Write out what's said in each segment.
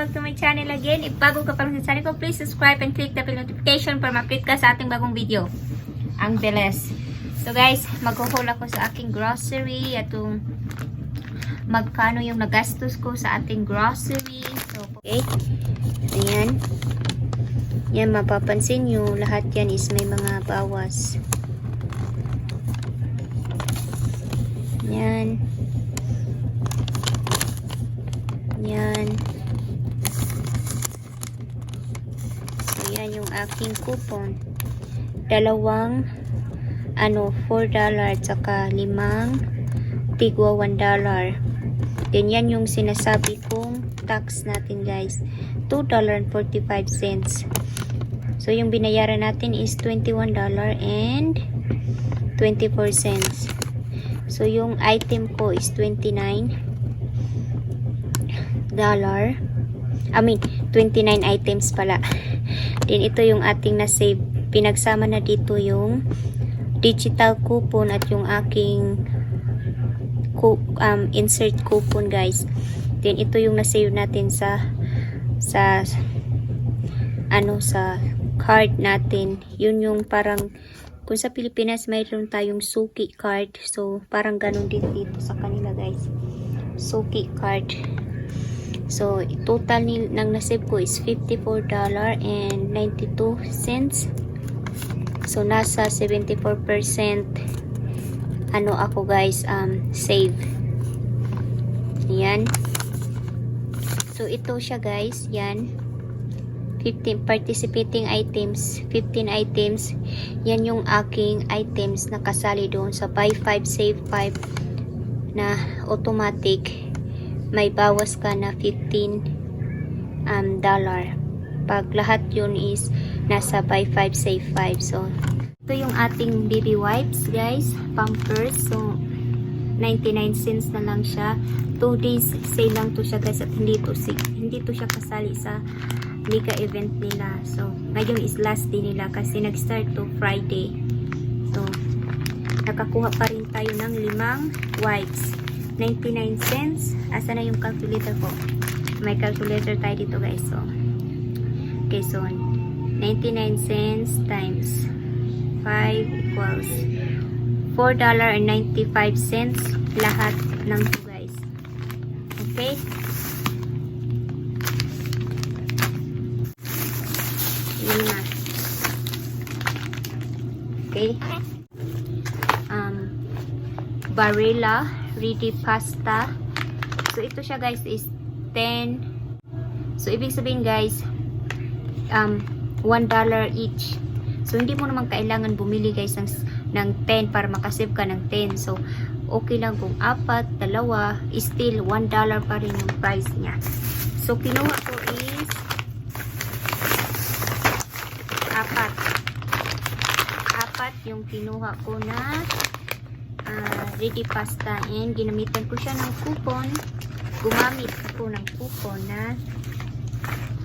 back to my channel again. If bago ka pa lang sa channel ko, please subscribe and click the bell notification para ma-update ka sa ating bagong video. Ang bilis. So guys, mag-haul ako sa aking grocery. Atong magkano yung nagastos ko sa ating grocery. So, okay. Ayan. Yan, mapapansin nyo, lahat yan is may mga bawas. Yan. Yan. So, yan yung aking coupon. Dalawang, $4 at saka 5, tigwa $1. Then, yan yung sinasabi kong tax natin, guys. $2.45. So, yung binayaran natin is $21.24. So, yung item ko is $29. 29 items pala. Then ito yung ating na-save. Pinagsama na dito yung digital coupon at yung aking insert coupon, guys. Then ito yung na-save natin sa card natin. Yun yung parang kung sa Pilipinas mayroon tayong suki card. So parang ganun din dito sa kanila, guys. Suki card. So, total ng nasave ko is $54.92. So, nasa 74% ako guys, save. Yan. So, ito siya guys. Yan. 15 participating items. 15 items. Yan yung aking items na kasali doon sa buy 5, save 5 na automatic. May bawas ka na $15 pag lahat yun is nasa buy 5 save 5. So ito yung ating baby wipes, guys, Pampers. So 99 cents na lang siya. 2 days sale lang to siya, guys, at hindi to siya kasali sa mega event nila. So ngayon is last day nila kasi nag-start to Friday. So nakakuha pa rin tayo ng 5 wipes. 99 cents. Asa na yung calculator ko? May calculator tayo dito, guys. So, okay, so 99 cents times 5 equals $4.95 lahat ng to, guys. Okay? Yun na. Okay? Barilla ready pasta. So ito siya, guys, is 10. So ibig sabihin, guys, $1 each. So hindi mo naman kailangan bumili, guys, ng 10 para makasave ka ng 10. So okay lang kung 4, 2, still $1 pa rin yung price niya. So kinuha ko is 4 yung kinuha ko na ready pasta, and ginamitan ko siya ng coupon. Gumamit ako ng coupon na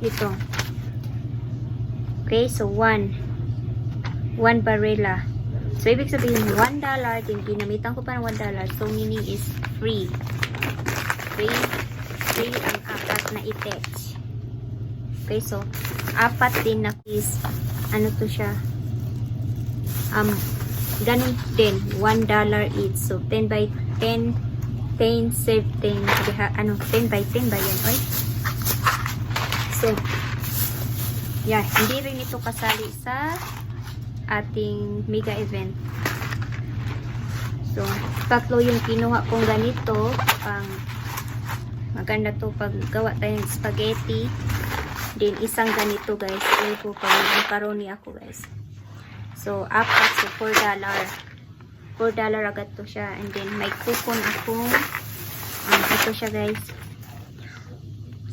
ito. Okay, so 1 Barilla. So ibig sabihin $1, din ginamitan ko pa ng $1. So meaning is free ang 4 na i-text. Okay, so 4 din na is to siya, ganun din, $1 each. So 10 by 10 save 10, 10 by 10 ba yan, oy? So yeah, hindi rin ito kasali sa ating mega event. So 3 yung kinuha kong ganito. Maganda to pag gawa tayo ng spaghetti. Then isang ganito, guys, ito pag macaroni ako, guys. So, 4, so $4. $4 agad to siya. And then, may coupon akong, ito siya, guys.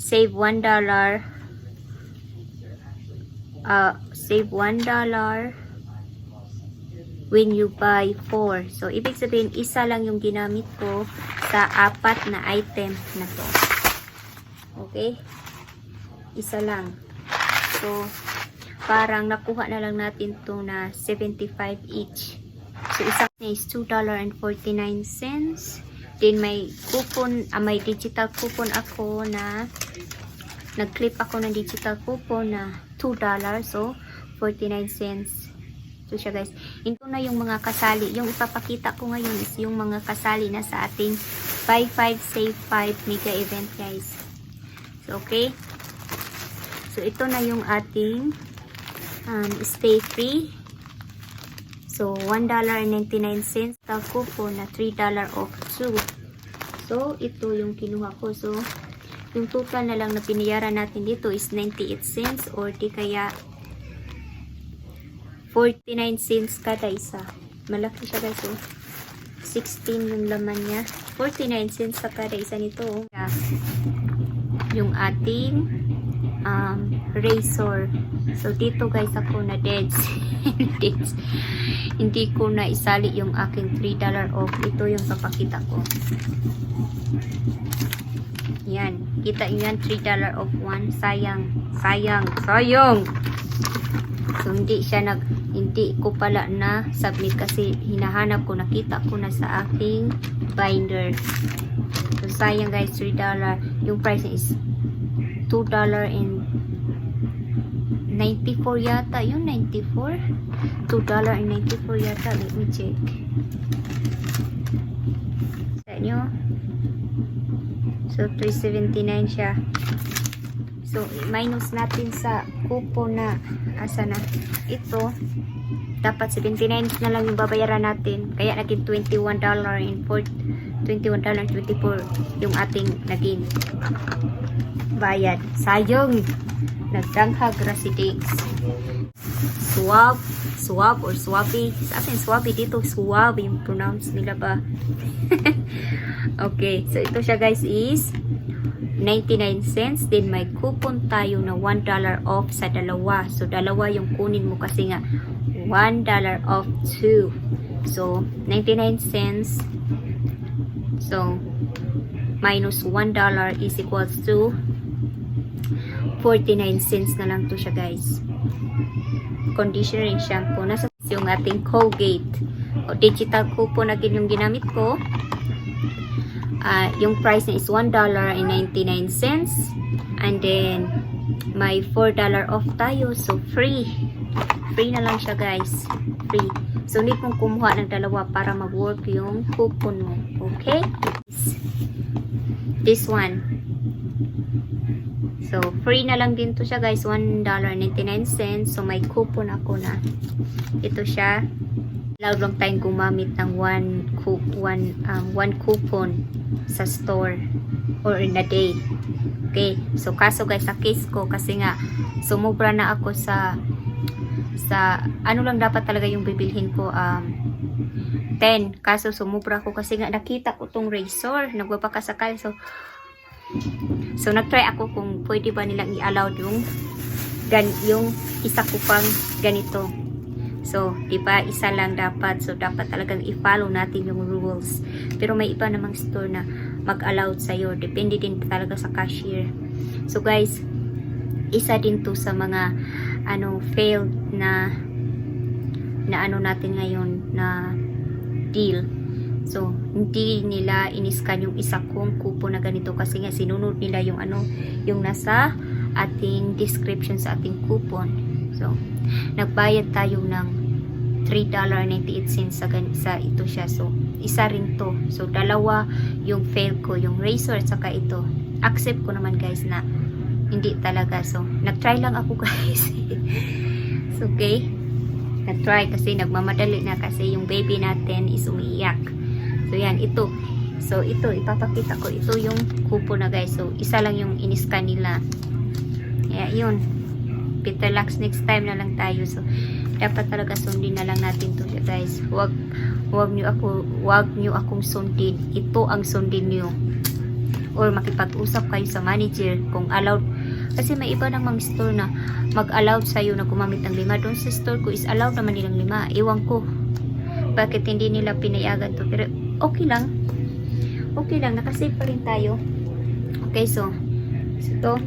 Save $1. Save $1 when you buy 4. So, ibig sabihin, isa lang yung ginamit ko sa 4 na item na to. Okay? Isa lang. So, parang nakuha na lang natin to na 75 each. So, isang is $2.49. Then, may coupon, may digital coupon ako na nag-clip ako ng digital coupon na $2. So, 49 cents. So siya guys. Ito na yung mga kasali. Yung ipapakita ko ngayon is yung mga kasali na sa ating Buy 5 Save 5 mega event guys. So okay. So ito na yung ating stay free. So $1.99 ta coupon na $3 off 2. So ito yung kinuha ko. So yung total na lang na pinayaran natin dito is 98 cents or di kaya 49 cents kada isa. Malaki siya guys. Oh. 16 yung laman niya. 49 cents sa kada isa nito. Oh. Yung ating razor. So dito guys ako na deads. Hindi ko na isali yung aking $3 off. Ito yung papakita ko. Yan. Kita yan $3 off 1. Sayang. Sayang. Sayang. So hindi ko pala na submit kasi hinahanap ko, nakita ko na sa aking binder. So sayang guys, $3. Yung price is $2.94 yata. Yung 94? $2.94 yata. Let me check. Sa nyo? So 379 siya. So, minus natin sa coupon na asa na. Ito, dapat 79 na lang yung babayaran natin. Kaya naging $21.24 yung ating naging bayad. Sayang! Nagdanghag si Diggs. Swab or swabi. Sa atin swabi, dito swab yung pronounce nila ba. Okay, so ito siya guys is 99 cents. Then may coupon tayo na $1 off sa dalawa. So dalawa yung kunin mo kasi nga $1 off 2. So 99 cents. So minus $1 is equals to 49 cents na lang to siya guys. Conditioner and shampoo. Nasa yung ating Colgate. O digital coupon na yung ginamit ko. Yung price na is $1.99 and then may $4 off tayo, so free na lang siya guys, free. So need mong kumuha ng dalawa para mag-work yung coupon mo. Okay, this one, so free na lang din to siya guys, $1.99. So may coupon ako na ito siya. Allowed lang tayong gumamit ng one coupon sa store or in a day. Okay, so kaso guys sa case ko kasi nga sumubra na ako sa ano lang dapat talaga yung bibilhin ko 10, kaso sumubra ko kasi nga nakita ko tong razor nagpapakasakal. So nagtry ako kung pwede ba nilang i-allow yung isa ko pang ganito. So, diba, isa lang dapat. So, dapat talagang i-follow natin yung rules. Pero may iba namang store na mag-allow sa'yo. Depende din talaga sa cashier. So, guys, isa din to sa mga failed na ano natin ngayon na deal. So, hindi nila iniskan yung isa kong coupon na ganito kasi nga sinunod nila yung yung nasa ating description sa ating coupon. So, nagbayad tayo ng $3.98 sa ito siya. So, isa rin to. So, dalawa yung fail ko, yung razor at saka ito. Accept ko naman guys na hindi talaga. So, nag-try lang ako guys. So, okay. Nag-try kasi nagmamadali na kasi yung baby natin is umiiyak. So, yan. Ito. So, ito. Ipapakita ko. Ito yung coupon na guys. So, isa lang yung iniskan nila. Kaya, yun. Better luck next time na lang tayo. So, dapat talaga sundin na lang natin to guys. Huwag niyo akong sundin. Ito ang sundin niyo. Or makipag-usap kayo sa manager kung allowed. Kasi may iba namang store na mag-allowed sa'yo na gumamit ng 5. Doon sa store ko is allowed naman nilang 5. Ewan ko bakit hindi nila pinayagan to. Pero okay lang. Okay lang. Nakasave pa rin tayo. Okay, so ito.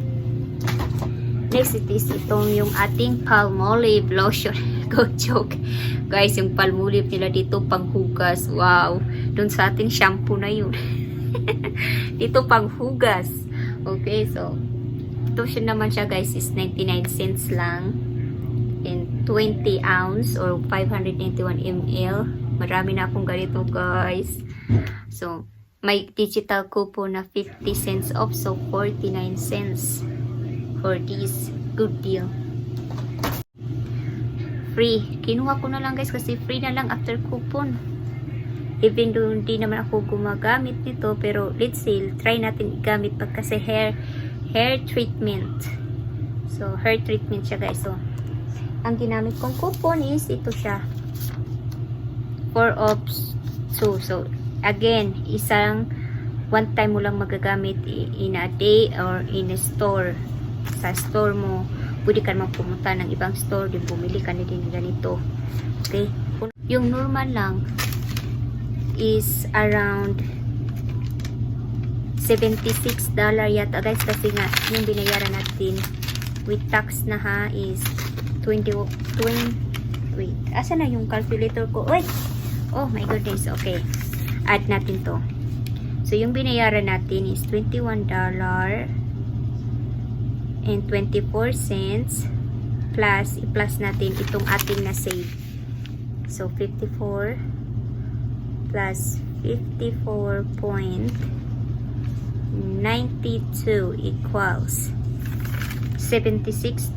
Next, itong yung ating Palmolive lotion. Go joke. Guys, yung Palmolive nila dito panghugas. Wow. Doon sa ating shampoo na yun. Dito panghugas. Okay, so ito siya naman siya guys is 99 cents lang. In 20 ounce or 591 ml. Marami na akong ganito guys. So, may digital coupon na 50 cents off. So, 49 cents for this. Good deal. Free. Kinuha ko na lang guys kasi free na lang after coupon. Even though hindi naman ako gumagamit nito. Pero let's say, try natin igamit pag kasi hair treatment. So, hair treatment siya guys. So, ang ginamit kong coupon is ito siya. 4 off 2. So, again, isang one time mo lang magagamit in a day or in a store. Sa store mo, pwede ka naman pumunta ng ibang store, din bumili ka na din ganito. Okay? Yung normal lang is around $76 yata guys, kasi nga yung binayaran natin with tax na ha is 20 wait, asa na yung calculator ko? Wait! Oh my goodness, okay. Add natin to. So, yung binayaran natin is $21.24 plus, i-plus natin itong ating na-save. So, 54 plus 54.92 equals $76.16.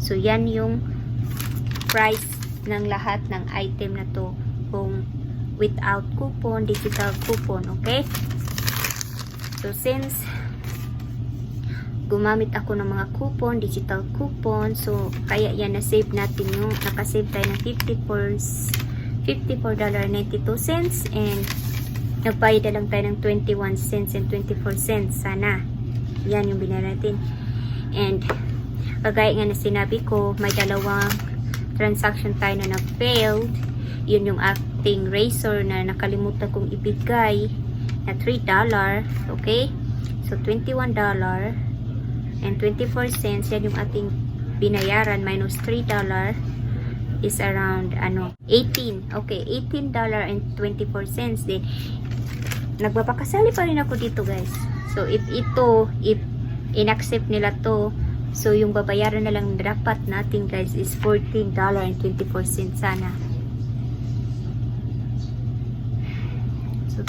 So, yan yung price ng lahat ng item na to kung without coupon, digital coupon, okay? So, since gumamit ako ng mga coupon, digital coupon, so, kaya yan na-save natin yung, nakasave tayo ng $54.92 and nagbayad na lang tayo ng 21 cents and 24 cents. Sana. Yan yung binayaran natin. And, kagaya nga na sinabi ko, may dalawang transaction tayo na nag-failed. Yun yung ating razor na nakalimutan kong ibigay na $3. Okay? So, $21 and 24 cents. Yan yung ating binayaran minus $3 is around 18. Okay, $18.24. Then, nagpapakasali pa rin ako dito guys. So, if in-accept nila to, so, yung babayaran na lang dapat natin guys is $14.24 sana. So,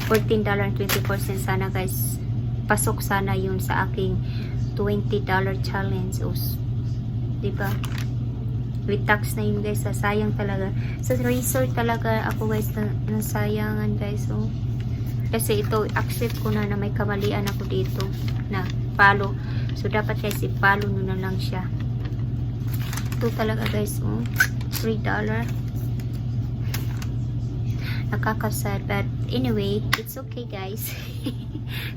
$14.24 sana guys. Pasok sana yun sa aking $20 challenge. O, diba? With tax na yun guys. Sayang talaga. Sa resort talaga ako guys nasayangan guys. So, kasi ito, accept ko na may kamalian ako dito na follow. So, dapat guys, i-follow nyo na lang siya. Ito talaga guys, oh, $3. Nakakasad. But, anyway, it's okay guys.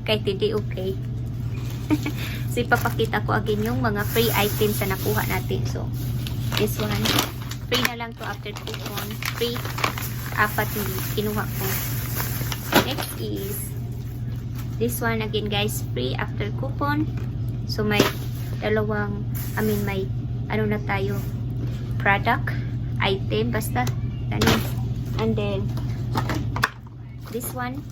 Kahit hindi okay. So, ipapakita ko again yung mga free items na nakuha natin. So, this one, free na lang to after coupon. Free. 4 yung kinuha ko. Next is, this one again guys, free after coupon. So, may dalawang, may, na tayo, product, item, basta, ganun. And then, this one,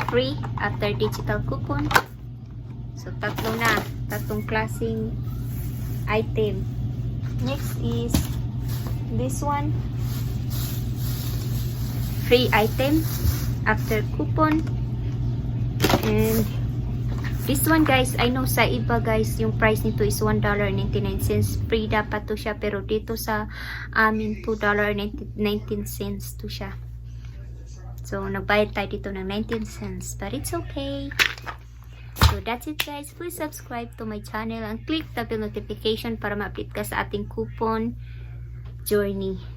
free after digital coupon. So, tatlong klaseng item. Next is, this one, free item after coupon. And, this one guys, I know sa iba guys, yung price nito is $1.99. Free dapat to siya. Pero dito sa amin, $2.19 to siya. So, nagbayad tayo dito ng 19 cents. But it's okay. So, that's it guys. Please subscribe to my channel and click the bell notification para ma-update ka sa ating coupon journey.